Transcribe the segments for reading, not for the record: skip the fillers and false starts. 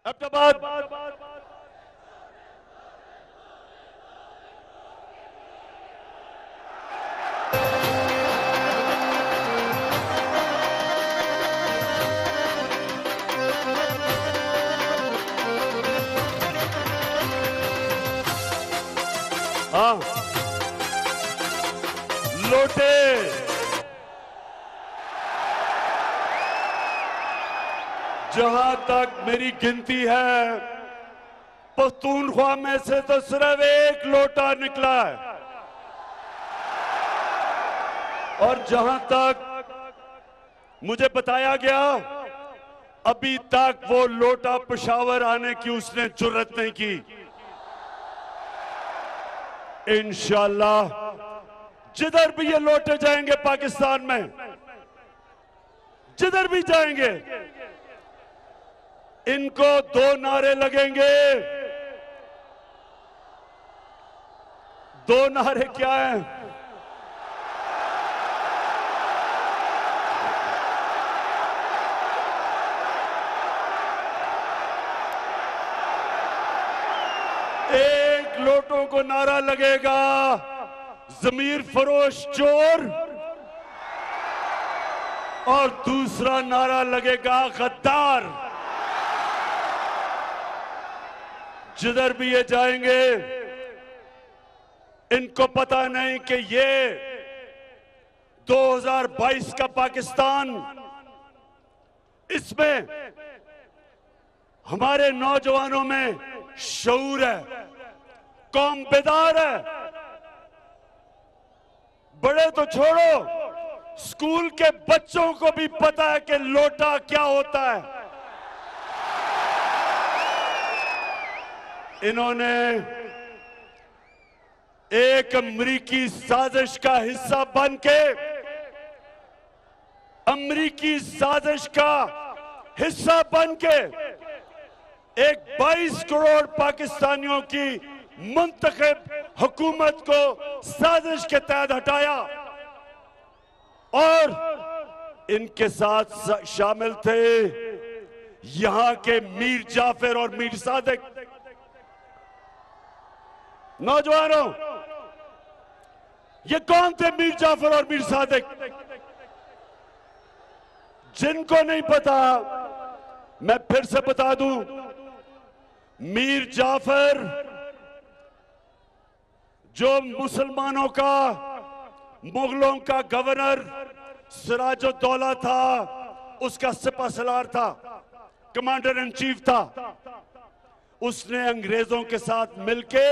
अहमदाबाद हाँ लोटे जहां तक मेरी गिनती है पख्तूनख्वा में से तो सिर्फ एक लोटा निकला है और जहां तक मुझे बताया गया अभी तक वो लोटा पेशावर आने की उसने जुर्रत नहीं की। इंशाअल्लाह जिधर भी ये लोटे जाएंगे पाकिस्तान में, जिधर भी जाएंगे इनको दो नारे लगेंगे। दो नारे क्या हैं? एक लोटों को नारा लगेगा ज़मीर फरोश चोर और दूसरा नारा लगेगा गद्दार। जिधर भी ये जाएंगे इनको पता नहीं कि ये 2022 का पाकिस्तान, इसमें हमारे नौजवानों में शऊर है, कौम बेदार है। बड़े तो छोड़ो, स्कूल के बच्चों को भी पता है कि लोटा क्या होता है। इन्होंने एक अमरीकी साजिश का हिस्सा बनके, अमरीकी साजिश का हिस्सा बनके एक 22 करोड़ पाकिस्तानियों की मुंतखब हुकूमत को साजिश के तहत हटाया और इनके साथ शामिल थे यहां के मीर जाफर और मीर सादिक। नौजवानों, ये कौन थे मीर जाफर और मीर सादिक? जिनको नहीं पता मैं फिर से बता दूं, मीर जाफर जो मुसलमानों का, मुगलों का गवर्नर सिराजुद्दौला था, उसका सिपहसालार था, कमांडर इन चीफ था। उसने अंग्रेजों के साथ मिलके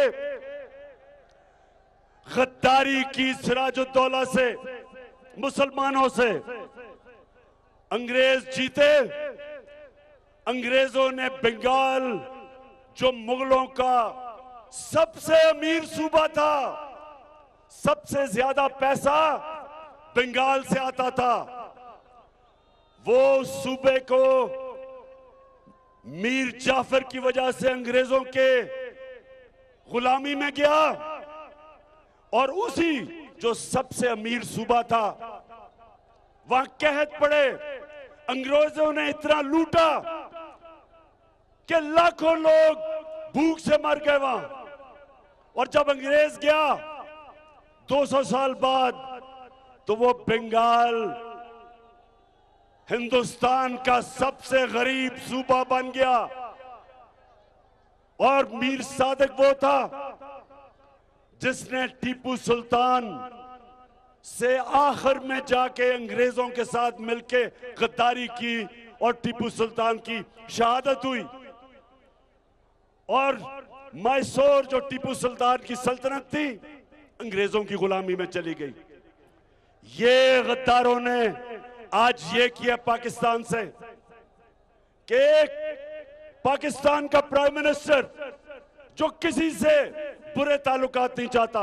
गद्दारी की सिराजुद्दौला से, मुसलमानों से। अंग्रेज जीते, अंग्रेजों ने बंगाल जो मुगलों का सबसे अमीर सूबा था, सबसे ज्यादा पैसा बंगाल से आता था, वो सूबे को मीर जाफर की वजह से अंग्रेजों के गुलामी में गया और उसी जो सबसे अमीर सूबा था वहां कहत पड़े। अंग्रेजों ने इतना लूटा कि लाखों लोग भूख से मर गए वहां। और जब अंग्रेज गया 200 साल बाद तो वो बंगाल हिंदुस्तान का सबसे गरीब सूबा बन गया। और मीर सादिक वो था जिसने टीपू सुल्तान से आखिर में जाके अंग्रेजों के साथ मिलके गद्दारी की और टीपू सुल्तान की शहादत हुई। और मैसूर जो टीपू सुल्तान की सल्तनत थी अंग्रेजों की गुलामी में चली गई। ये गद्दारों ने आज ये किया पाकिस्तान से कि एक पाकिस्तान का प्राइम मिनिस्टर जो किसी से बुरे ताल्लुकात नहीं चाहता,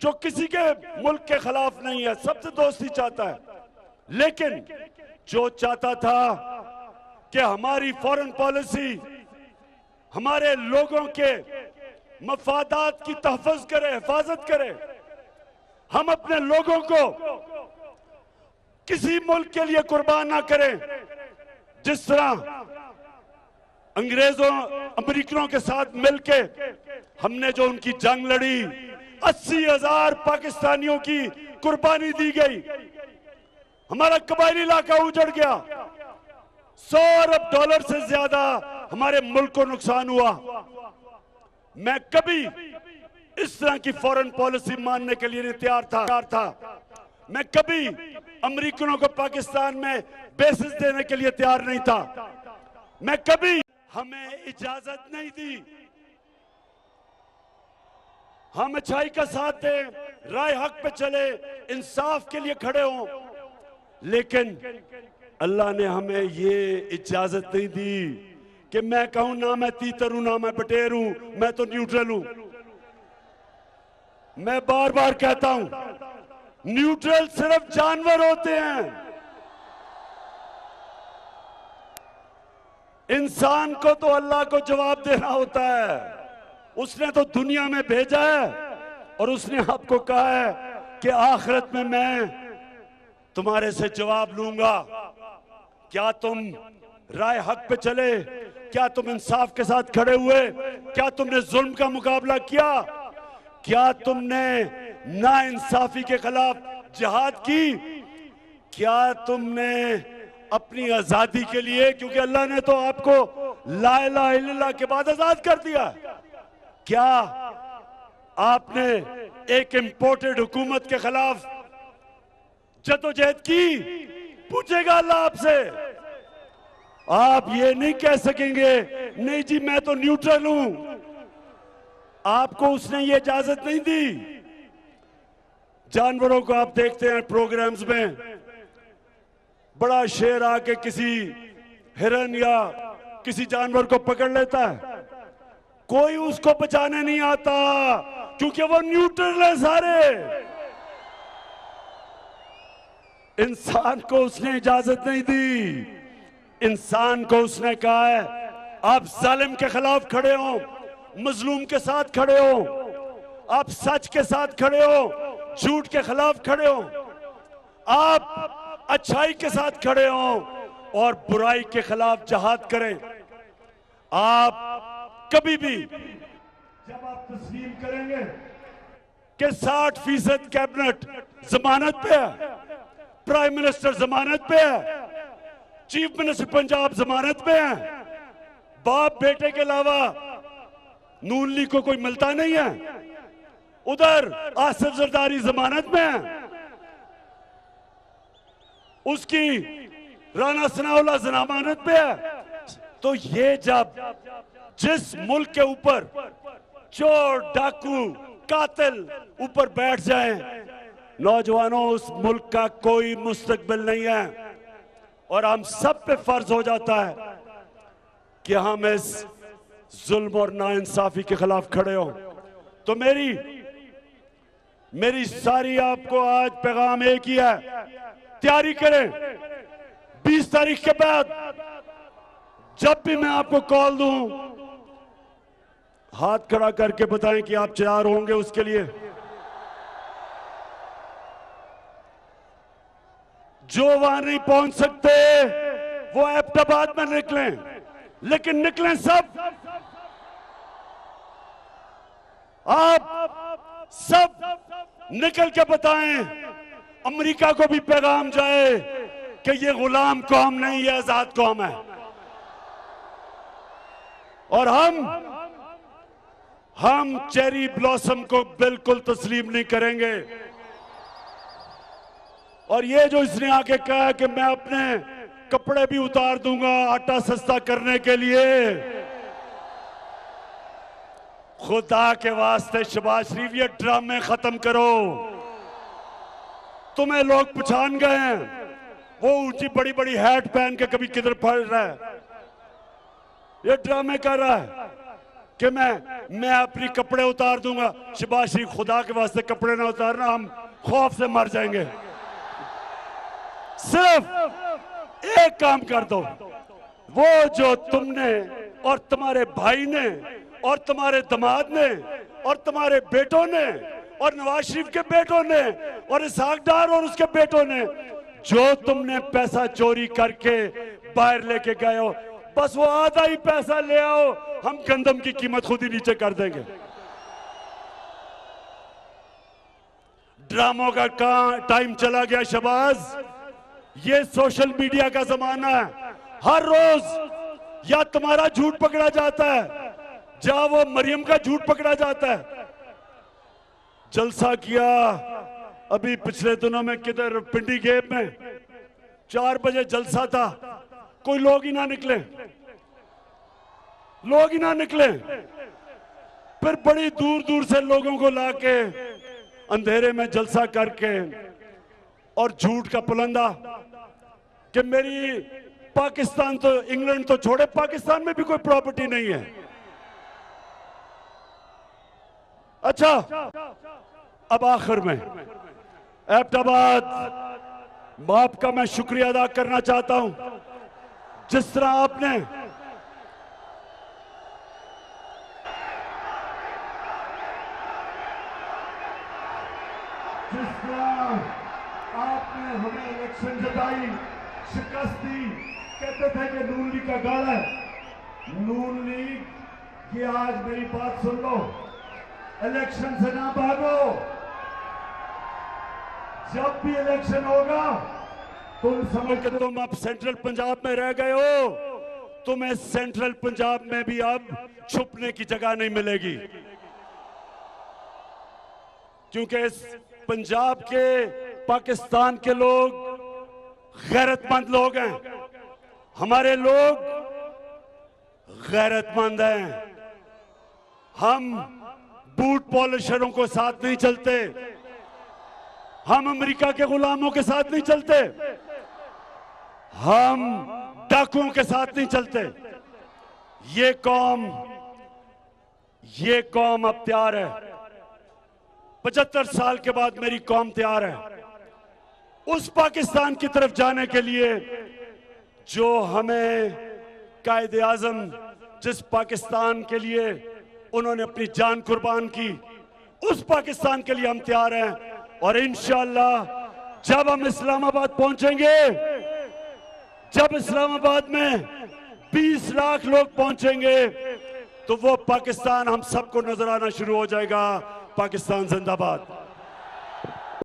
जो किसी के मुल्क के खिलाफ नहीं है, सबसे दोस्ती चाहता है, लेकिन जो चाहता था कि हमारी फॉरेन पॉलिसी हमारे लोगों के मफादात की तहफ़्फ़ुज़ करे, हिफाजत करे, हम अपने लोगों को किसी मुल्क के लिए कुर्बान ना करें। जिस तरह अंग्रेजों अमेरिकनों के साथ मिलके हमने जो उनकी जंग लड़ी, 80,000 पाकिस्तानियों की कुर्बानी दी गई, हमारा कबायली इलाका उजड़ गया, 100 अरब डॉलर से ज्यादा हमारे मुल्क को नुकसान हुआ। मैं कभी इस तरह की फॉरेन पॉलिसी मानने के लिए नहीं तैयार था। मैं कभी अमेरिकनों को पाकिस्तान में बेसिस देने के लिए तैयार नहीं था। मैं कभी, हमें इजाजत नहीं दी। हम अच्छाई का साथ दें, राय हक पे चले, इंसाफ के लिए खड़े हों, लेकिन अल्लाह ने हमें ये इजाजत नहीं दी कि मैं कहूं ना मैं तीतर हूं ना मैं बटेर हूं, मैं तो न्यूट्रल हूं। मैं बार बार कहता हूं, न्यूट्रल सिर्फ जानवर होते हैं। इंसान को तो अल्लाह को जवाब देना होता है। उसने तो दुनिया में भेजा है और उसने आपको कहा है कि आखिरत में मैं तुम्हारे से जवाब लूंगा। क्या तुम राय हक पे चले? क्या तुम इंसाफ के साथ खड़े हुए? क्या तुमने जुल्म का मुकाबला किया? क्या तुमने नाइंसाफी के खिलाफ जिहाद की? क्या तुमने अपनी आजादी के लिए, क्योंकि अल्लाह ने तो आपको ला इलाहा इल्लल्लाह के बाद आजाद कर दिया, क्या आपने एक इंपोर्टेड हुकूमत के खिलाफ जदोजहद की? पूछेगा अल्लाह आपसे। आप ये नहीं कह सकेंगे नहीं जी मैं तो न्यूट्रल हूं। आपको उसने ये इजाजत नहीं दी। जानवरों को आप देखते हैं प्रोग्राम्स में, बड़ा शेर आके किसी हिरन या किसी जानवर को पकड़ लेता है, कोई उसको बचाने नहीं आता क्योंकि वो न्यूट्रल है सारे। इंसान को उसने इजाजत नहीं दी। इंसान को उसने कहा है आप जालिम के खिलाफ खड़े हो, मजलूम के साथ खड़े हो, आप सच के साथ खड़े हो, झूठ के खिलाफ खड़े हो, आप अच्छाई के साथ खड़े हो और बुराई के खिलाफ जिहाद करें। आप कभी भी जब आप तस्लीम करेंगे कि 60% कैबिनेट जमानत पे है, प्राइम मिनिस्टर जमानत पे है, चीफ मिनिस्टर पंजाब जमानत पे है, बाप बेटे के अलावा नून लीग को कोई मिलता नहीं है, उधर आसिफ जरदारी जमानत में है, उसकी राना सनाउल्लाह जमानत पे है। तो ये जब जिस मुल्क के ऊपर चोर डाकू कातिल ऊपर बैठ जाएं, नौजवानों उस मुल्क का कोई मुस्तकबिल नहीं है और हम सब पे फर्ज हो जाता है कि हम इस जुल्म और नाइंसाफी के खिलाफ खड़े हों। तो मेरी सारी आपको आज पैगाम एक ही है, तैयारी करें। 20 तारीख के बाद जब भी मैं आपको कॉल दूं, हाथ खड़ा करके बताएं कि आप तैयार होंगे उसके लिए। जो वहां नहीं पहुंच सकते वो एबटाबाद में निकलें, लेकिन निकलें सब। आप सब निकल के बताएं, अमेरिका को भी पैगाम जाए कि ये गुलाम कौम नहीं, ये आजाद कौम है और हम चेरी ब्लॉसम को बिल्कुल तस्लीम नहीं करेंगे। और ये जो इसने आके कहा कि मैं अपने कपड़े भी उतार दूंगा आटा सस्ता करने के लिए, खुदा के वास्ते शहबाज शरीफ ये ड्रामे खत्म करो। तुम्हें लोग पहचान गए हैं, वो ऊंची बड़ी बड़ी हैट पहन के कभी किधर पड़ रहा है, ये ड्रामे कर रहा है कि मैं अपनी कपड़े उतार दूंगा। शहबाज शरीफ खुदा के वास्ते कपड़े ना उतारना, हम खौफ से मर जाएंगे। सिर्फ एक काम कर दो, वो जो तुमने और तुम्हारे भाई ने और तुम्हारे दामाद ने और तुम्हारे बेटों ने और नवाज शरीफ के बेटों ने और इसहाक डार और उसके बेटों ने जो तुमने पैसा चोरी करके बाहर लेके गए हो, बस वो आधा ही पैसा ले आओ, हम गंदम की कीमत खुद ही नीचे कर देंगे। ड्रामों का टाइम चला गया शहबाज। ये सोशल मीडिया का जमाना है। हर रोज या तुम्हारा झूठ पकड़ा जाता है, या वो मरियम का झूठ पकड़ा जाता है। जलसा किया अभी पिछले दिनों में किधर, पिंडी गेप में 4 बजे जलसा था, कोई लोग ही ना निकले, लोग ही ना निकले। फिर बड़ी दूर दूर से लोगों को लाके अंधेरे में जलसा करके और झूठ का पुलंदा कि मेरी पाकिस्तान तो, इंग्लैंड तो छोड़े, पाकिस्तान में भी कोई प्रॉपर्टी नहीं है। अच्छा, अब आखिर में एबटाबाद आपका मैं शुक्रिया अदा करना चाहता हूं। जिस तरह आपने हमें इलेक्शन जिताई, शिकस्त दी, कहते थे कि नून लीग का गढ़ है। नून लीग, ये आज मेरी बात सुन लो, इलेक्शन से ना भागो। जब भी इलेक्शन होगा तुम समझ के तुम अब सेंट्रल पंजाब में रह गए हो, तुम्हें सेंट्रल पंजाब में भी अब छुपने की जगह नहीं मिलेगी, क्योंकि इस पंजाब के, पाकिस्तान के लोग गैरतमंद लोग हैं। हमारे लोग गैरतमंद हैं। हम बूट पॉलिशरों को साथ नहीं चलते, हम अमेरिका के गुलामों के साथ नहीं चलते, हम डाकुओं के साथ नहीं चलते। ये कौम अब तैयार है। 75 साल के बाद मेरी कौम तैयार है उस पाकिस्तान की तरफ जाने के लिए जो हमें कायदे आजम, जिस पाकिस्तान के लिए उन्होंने अपनी जान कुर्बान की, उस पाकिस्तान के लिए हम तैयार हैं। और इंशाअल्लाह जब हम इस्लामाबाद पहुंचेंगे, जब इस्लामाबाद में 20 लाख लोग पहुंचेंगे, तो वो पाकिस्तान हम सबको नजर आना शुरू हो जाएगा। पाकिस्तान जिंदाबाद।